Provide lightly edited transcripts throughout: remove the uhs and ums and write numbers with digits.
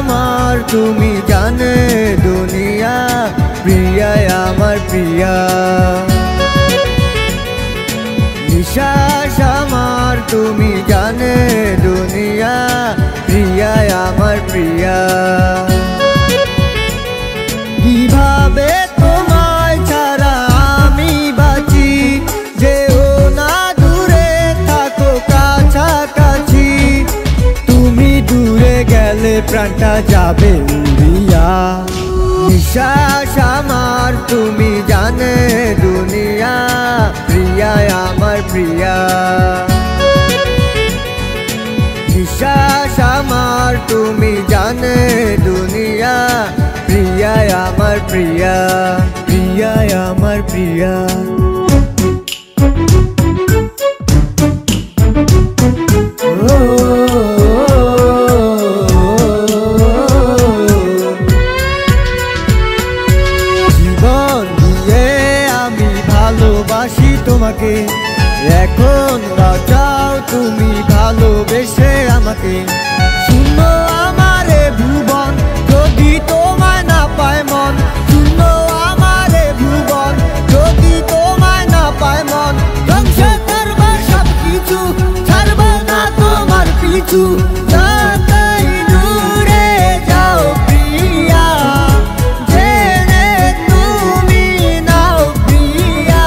আমার তুমি জানে দুনিয়া, প্রিয়া আমার প্রিয়া। নিঃশ্বাস আমার তুমি জানে দুনিয়া, প্রিয়া আমার প্রিয়া। কিভাবে তোমায় ছাড়া আমি বাঁচি, যেও না দূরে থাকো কাছাকাছি। তুমি দূরে গেলে প্রাণটা যাবে উড়িয়া। নিঃশ্বাস আমার তুমি জানে দুনিয়া, প্রিয়া আমার প্রিয়া। নিঃশ্বাস আমার তুমি জানে দুনিয়া, প্রিয়া আমার প্রিয়া, প্রিয়া আমার প্রিয়া। জীবন দিয়ে আমি ভালোবাসি তোমাকে, এখন বাঁচাও তুমি ভালোবেসে আমাকে। শূন্য আমারে ভুবন যদি তোমায় না পায় মন, শূন্য আমারে ভুবন যদি তোমায় না পায় মন। ধ্বংস করবো সব কিছু, ছাড়বো না তোমার পিছু। যতই দূরে যাও প্রিয়া, জেনে তুমি নাও প্রিয়া।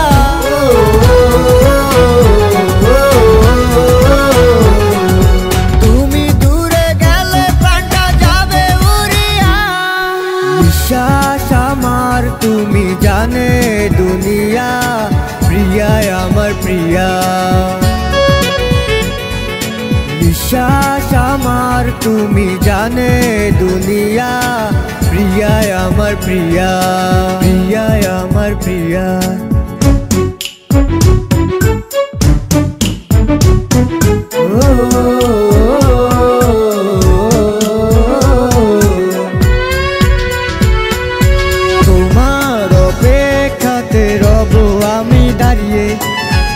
তুমি দূরে গেলে প্রাণটা যাবে উড়িয়া। নিঃশ্বাস আমার তুমি জানে দুনিয়া, প্রিয়া আমার প্রিয়া। নিঃশ্বাস আমার তুমি জানে দুনিয়া, প্রিয়া আমার প্রিয়া, প্রিয়া আমার প্রিয়া। তোমার অপেক্ষাতে রব আমি দাঁড়িয়ে,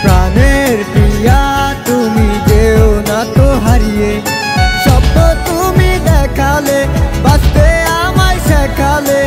প্রাণের প্রিয়া তুমি যেও না তো হারিয়ে। স্বপ্ন তুমি দেখালে, বাঁচতে আমায় শেখালে,